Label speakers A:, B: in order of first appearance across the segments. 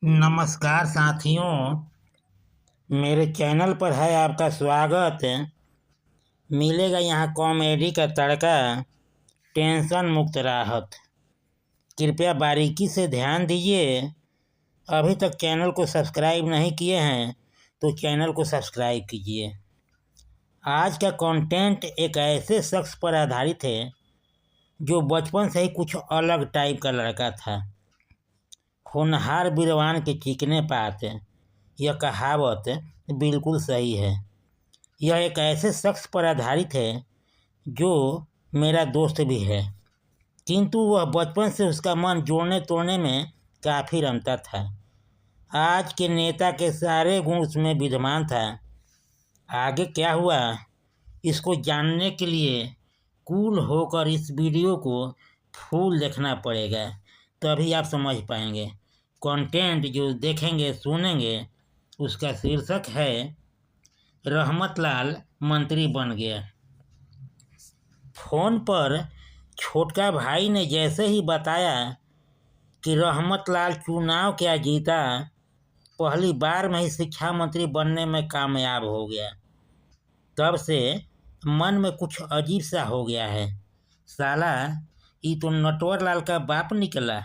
A: नमस्कार साथियों, मेरे चैनल पर है आपका स्वागत। मिलेगा यहाँ कॉमेडी का तड़का, टेंशन मुक्त राहत। कृपया बारीकी से ध्यान दीजिए। अभी तक चैनल को सब्सक्राइब नहीं किए हैं तो चैनल को सब्सक्राइब कीजिए। आज का कंटेंट एक ऐसे शख्स पर आधारित है जो बचपन से ही कुछ अलग टाइप का लड़का था। होनहार बीरवान के चिकने पात, यह कहावत बिल्कुल सही है। यह एक ऐसे शख्स पर आधारित है जो मेरा दोस्त भी है, किंतु वह बचपन से उसका मन जोड़ने तोड़ने में काफ़ी रमता था। आज के नेता के सारे गुण उसमें विद्यमान था। आगे क्या हुआ, इसको जानने के लिए कूल होकर इस वीडियो को फुल देखना पड़ेगा, तभी आप समझ पाएंगे। कंटेंट जो देखेंगे सुनेंगे उसका शीर्षक है रहमतलाल मंत्री बन गया। फोन पर छोटका भाई ने जैसे ही बताया कि रहमतलाल चुनाव क्या जीता, पहली बार में ही शिक्षा मंत्री बनने में कामयाब हो गया, तब से मन में कुछ अजीब सा हो गया है। साला ये तो नटवर लाल का बाप निकला।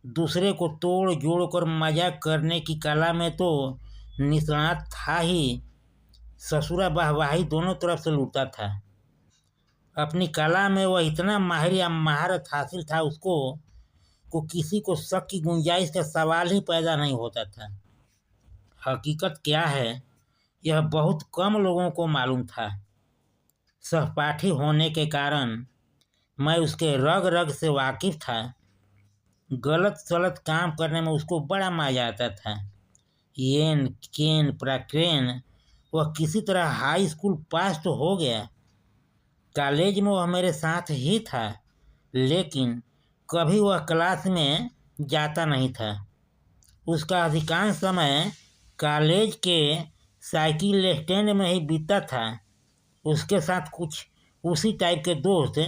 A: दूसरे को तोड़ जोड़ कर मजाक करने की कला में तो निष्णात था ही, ससुरा वाहवाही दोनों तरफ से लूटता था। अपनी कला में वह इतना माहिर या महारत हासिल था उसको को किसी को शक की गुंजाइश का सवाल ही पैदा नहीं होता था। हकीकत क्या है यह बहुत कम लोगों को मालूम था। सहपाठी होने के कारण मैं उसके रग रग से वाकिफ था। गलत सलत काम करने में उसको बड़ा मजा आता था। येन केन प्राक्रेन वह किसी तरह हाई स्कूल पास तो हो गया। कॉलेज में वह मेरे साथ ही था, लेकिन कभी वह क्लास में जाता नहीं था। उसका अधिकांश समय कॉलेज के साइकिल स्टैंड में ही बीतता था। उसके साथ कुछ उसी टाइप के दोस्त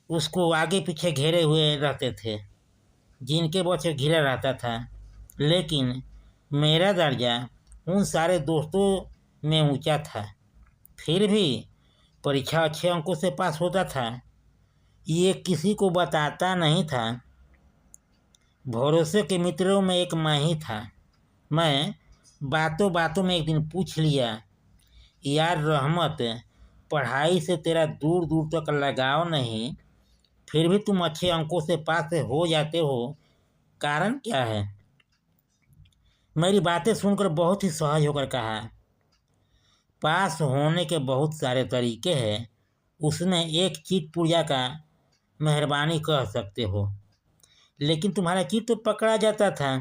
A: उसको आगे पीछे घेरे हुए रहते थे, जिनके बच्चे घिरा रहता था। लेकिन मेरा दर्जा उन सारे दोस्तों में ऊंचा था। फिर भी परीक्षा अच्छे अंकों से पास होता था। ये किसी को बताता नहीं था। भरोसे के मित्रों में एक मैं ही था। मैं बातों बातों में एक दिन पूछ लिया, यार रहमत, पढ़ाई से तेरा दूर दूर तक लगाव नहीं, फिर भी तुम अच्छे अंकों से पास हो जाते हो, कारण क्या है? मेरी बातें सुनकर बहुत ही सहज होकर कहा, पास होने के बहुत सारे तरीके हैं, उसमें एक चित पूजा का मेहरबानी कह सकते हो। लेकिन तुम्हारा चित तो पकड़ा जाता था,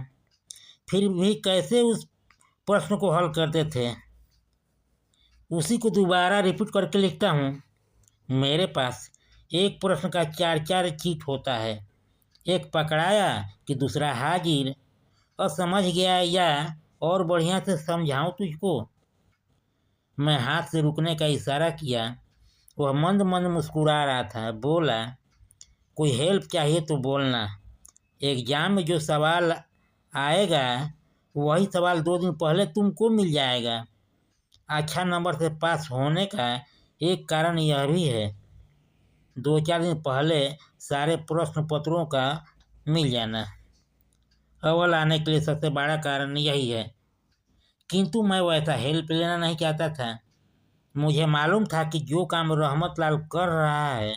A: फिर भी कैसे उस प्रश्न को हल करते थे? उसी को दोबारा रिपीट करके लिखता हूँ। मेरे पास एक प्रश्न का चार चार चीट होता है, एक पकड़ाया कि दूसरा हाजिर। और समझ गया या और बढ़िया से समझाऊं तुझको? मैं हाथ से रुकने का इशारा किया। वह मंद मंद मुस्कुरा रहा था। बोला, कोई हेल्प चाहिए तो बोलना। एग्जाम में जो सवाल आएगा वही सवाल 2 दिन पहले तुमको मिल जाएगा। अच्छा नंबर से पास होने का एक कारण यह भी है, 2-4 दिन पहले सारे प्रश्न पत्रों का मिल जाना। अव्वल आने के लिए सबसे बड़ा कारण यही है। किंतु मैं वैसा हेल्प लेना नहीं चाहता था। मुझे मालूम था कि जो काम रहमतलाल कर रहा है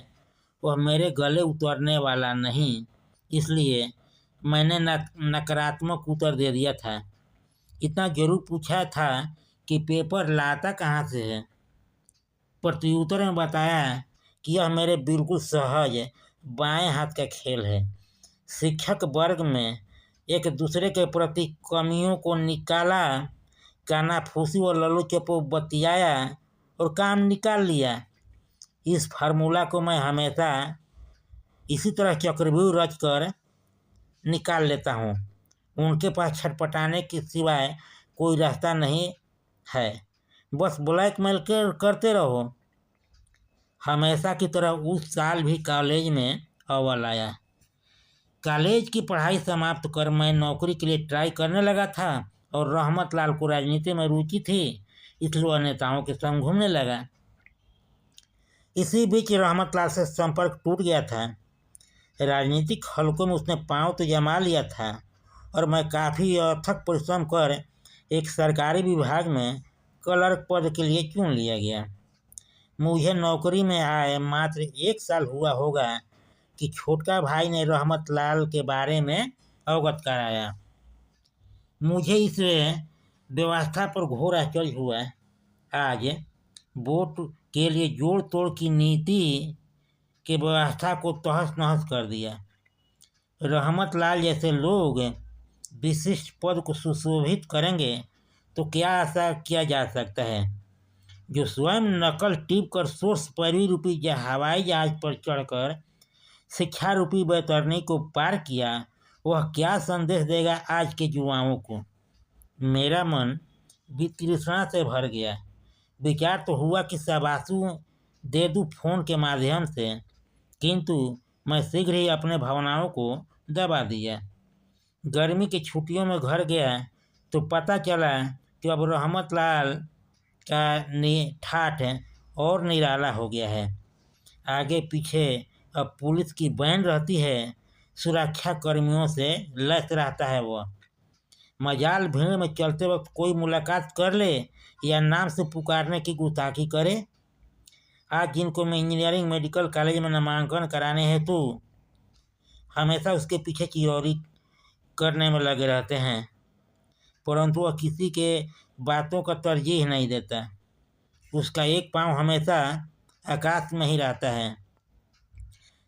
A: वह मेरे गले उतरने वाला नहीं, इसलिए मैंने नकारात्मक उत्तर दे दिया था। इतना जरूर पूछा था कि पेपर लाता कहाँ से है। प्रत्युत्तर में बताया कि यह मेरे बिल्कुल सहज बाएं हाथ का खेल है। शिक्षक वर्ग में एक दूसरे के प्रति कमियों को निकाला, कानाफूसी और लल्लू चप्पू बतियाया और काम निकाल लिया। इस फार्मूला को मैं हमेशा इसी तरह चक्रव्यूह रच कर निकाल लेता हूँ। उनके पास छटपटाने के सिवाय कोई रास्ता नहीं है, बस ब्लैकमेल करते रहो। हमेशा की तरह उस साल भी कॉलेज में अव्वल आया। कॉलेज की पढ़ाई समाप्त कर मैं नौकरी के लिए ट्राई करने लगा था और रहमत लाल को राजनीति में रुचि थी, इसलिए वह नेताओं के संग घूमने लगा। इसी बीच रहमत लाल से संपर्क टूट गया था। राजनीतिक हलकों में उसने पांव तो जमा लिया था और मैं काफ़ी अथक परिश्रम कर एक सरकारी विभाग में क्लर्क पद के लिए चुन लिया गया। मुझे नौकरी में आए मात्र 1 साल हुआ होगा कि छोटका भाई ने रहमत लाल के बारे में अवगत कराया। मुझे इस व्यवस्था पर घोर आश्चर्य हुआ। आज वोट के लिए जोड़ तोड़ की नीति की व्यवस्था को तहस नहस कर दिया। रहमत लाल जैसे लोग विशिष्ट पद को सुशोभित करेंगे तो क्या आशा किया जा सकता है। जो स्वयं नकल टिप कर सोर्स पैरवी रूपी हवाई जहाज पर चढ़कर शिक्षा रूपी बैतरणी को पार किया, वह क्या संदेश देगा आज के युवाओं को। मेरा मन वितृष्णा से भर गया। विचार तो हुआ कि शाबाशू दे दूं फोन के माध्यम से, किंतु मैं शीघ्र ही अपने भावनाओं को दबा दिया। गर्मी की छुट्टियों में घर गया तो पता चला कि अब रहमत लाल का ठाठ और निराला हो गया है। आगे पीछे अब पुलिस की बैंड रहती है, सुरक्षा कर्मियों से लैस रहता है। वह मजाल भीड़ में चलते वक्त कोई मुलाकात कर ले या नाम से पुकारने की गुस्ताखी करे। आज जिनको मैं इंजीनियरिंग मेडिकल कॉलेज में नामांकन कराने हेतु हमेशा उसके पीछे चिरौरी करने में लगे रहते हैं, परंतु वह किसी के बातों का तरजीह नहीं देता। उसका एक पांव हमेशा आकाश में ही रहता है।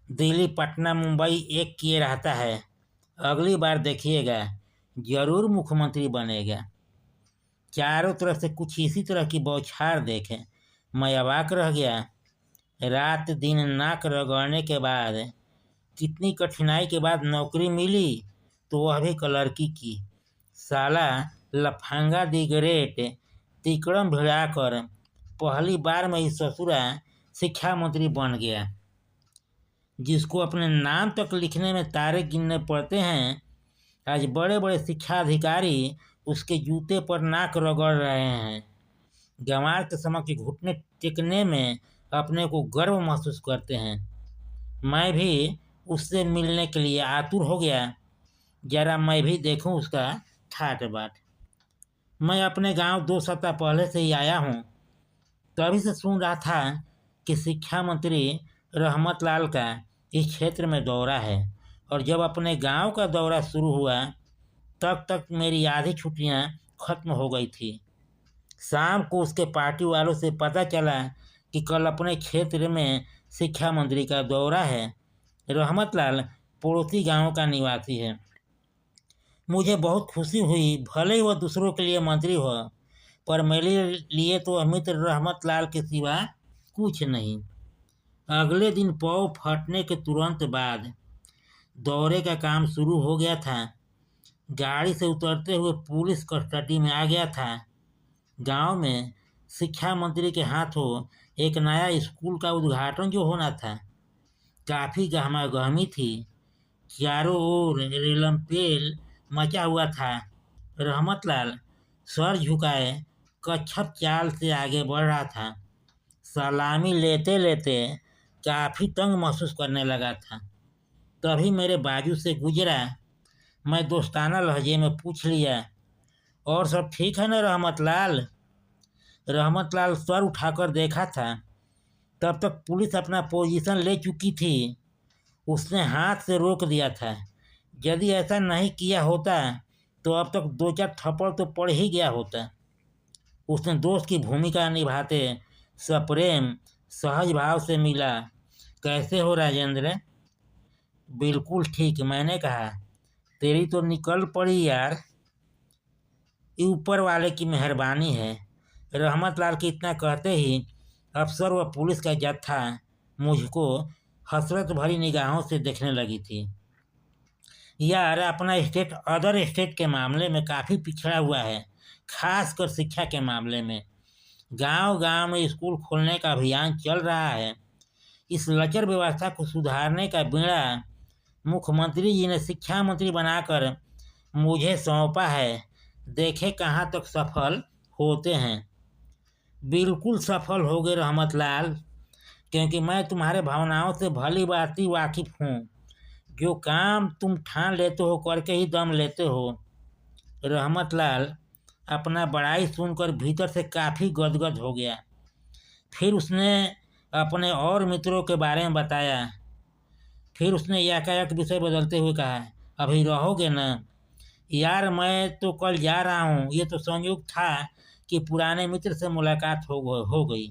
A: दिल्ली, पटना, मुंबई एक किए रहता है। अगली बार देखिएगा जरूर मुख्यमंत्री बनेगा। चारों तरफ से कुछ इसी तरह की बौछार देखे मैं अवाक रह गया। रात दिन नाक रगड़ने के बाद, कितनी कठिनाई के बाद नौकरी मिली, तो वह भी क्लर्की की। साला लफंगा दिगरेट तिकड़म भिड़ाकर पहली बार में ही ससुरा शिक्षा मंत्री बन गया। जिसको अपने नाम तक लिखने में तारे गिनने पड़ते हैं, आज बड़े बड़े शिक्षा अधिकारी उसके जूते पर नाक रगड़ रहे हैं। गंवार के समक्ष घुटने टेकने में अपने को गर्व महसूस करते हैं। मैं भी उससे मिलने के लिए आतुर हो गया। जरा मैं भी देखूं उसका ठाट बाट। मैं अपने गांव 2 सप्ताह पहले से ही आया हूं। तभी से सुन रहा था कि शिक्षा मंत्री रहमत लाल का इस क्षेत्र में दौरा है, और जब अपने गांव का दौरा शुरू हुआ तब तक मेरी आधी छुट्टियां खत्म हो गई थी। शाम को उसके पार्टी वालों से पता चला कि कल अपने क्षेत्र में शिक्षा मंत्री का दौरा है। रहमत लाल पड़ोसी गांव का निवासी है। मुझे बहुत खुशी हुई। भले ही वह दूसरों के लिए मंत्री हो, पर मेरे लिए तो मित्र रहमत लाल के सिवा कुछ नहीं। अगले दिन पौ फटने के तुरंत बाद दौरे का काम शुरू हो गया था। गाड़ी से उतरते हुए पुलिस कस्टडी में आ गया था। गांव में शिक्षा मंत्री के हाथों एक नया स्कूल का उद्घाटन जो होना था, काफ़ी गहमागहमी थी। चारों ओर रेलमपेल मचा हुआ था। रहमत लाल सर झुकाए कच्छप चाल से आगे बढ़ रहा था। सलामी लेते लेते काफ़ी तंग महसूस करने लगा था। तभी मेरे बाजू से गुजरा। मैं दोस्ताना लहजे में पूछ लिया, और सब ठीक है ना रहमत लाल? रहमत लाल सर उठाकर देखा था। तब तक पुलिस अपना पोजीशन ले चुकी थी। उसने हाथ से रोक दिया था। यदि ऐसा नहीं किया होता तो अब तक 2-4 थप्पड़ तो पड़ ही गया होता। उसने दोस्त की भूमिका निभाते सप्रेम सहज भाव से मिला। कैसे हो राजेंद्र? बिल्कुल ठीक, मैंने कहा। तेरी तो निकल पड़ी यार। ये ऊपर वाले की मेहरबानी है। रहमत लाल के इतना कहते ही अफसर व पुलिस का जत्था मुझको हसरत भरी निगाहों से देखने लगी थी। यार, अपना स्टेट अदर स्टेट के मामले में काफ़ी पिछड़ा हुआ है, खासकर शिक्षा के मामले में। गांव-गांव में स्कूल खोलने का अभियान चल रहा है। इस लचर व्यवस्था को सुधारने का बीड़ा मुख्यमंत्री जी ने शिक्षा मंत्री बनाकर मुझे सौंपा है, देखे कहाँ तक सफल होते हैं। बिल्कुल सफल हो गए रहमत लाल, क्योंकि मैं तुम्हारे भावनाओं से भली भांति वाकिफ हूँ। जो काम तुम ठान लेते हो करके ही दम लेते हो। रहमत लाल अपना बड़ाई सुनकर भीतर से काफ़ी गदगद हो गया। फिर उसने अपने और मित्रों के बारे में बताया। फिर उसने एकाएक विषय बदलते हुए कहा, अभी रहोगे ना? यार मैं तो कल जा रहा हूँ, ये तो संयोग था कि पुराने मित्र से मुलाकात हो गई।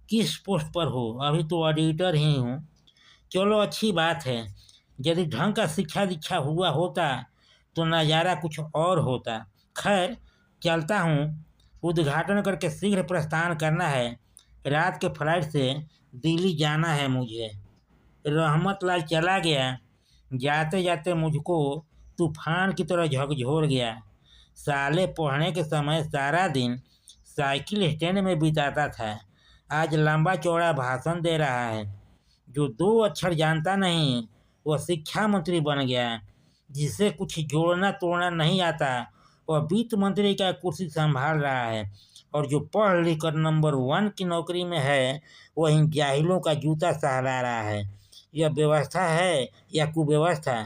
A: किस पोस्ट पर हो? अभी तो ऑडिटर ही हूँ। चलो अच्छी बात है। यदि ढंग का शिक्षा दीक्षा हुआ होता तो नज़ारा कुछ और होता। खैर चलता हूँ, उद्घाटन करके शीघ्र प्रस्थान करना है। रात के फ्लाइट से दिल्ली जाना है मुझे। रहमत लाल चला गया। जाते जाते मुझको तूफान की तरह झकझोर गया। साले पढ़ने के समय सारा दिन साइकिल स्टैंड में बिताता था, आज लंबा चौड़ा भाषण दे रहा है। जो 2 अक्षर जानता नहीं वह शिक्षा मंत्री बन गया। जिसे कुछ जोड़ना तोड़ना नहीं आता वह वित्त मंत्री का कुर्सी संभाल रहा है, और जो पढ़ लिख कर नंबर 1 की नौकरी में है वह इन जाहिलों का जूता सहला रहा है। यह व्यवस्था है या कुव्यवस्था,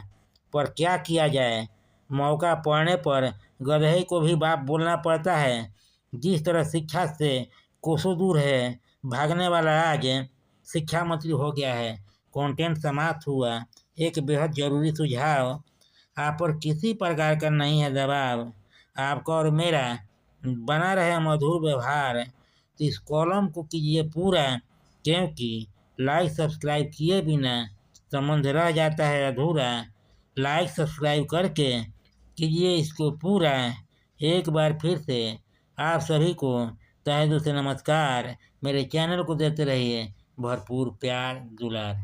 A: पर क्या किया जाए। मौका पड़ने पर गधे को भी बाप बोलना पड़ता है। जिस तरह शिक्षा से कोसों दूर है भागने वाला आज शिक्षा मंत्री हो गया है। कंटेंट समाप्त हुआ। एक बेहद जरूरी सुझाव, आप पर किसी प्रकार का नहीं है दबाव, आपका और मेरा बना रहे मधुर व्यवहार। तो इस कॉलम को कीजिए पूरा, क्योंकि लाइक सब्सक्राइब किए बिना संबंध रह जाता है अधूरा। लाइक सब्सक्राइब करके कीजिए इसको पूरा। एक बार फिर से आप सभी को तहे दिल से नमस्कार। मेरे चैनल को देते रहिए भरपूर प्यार दुलार।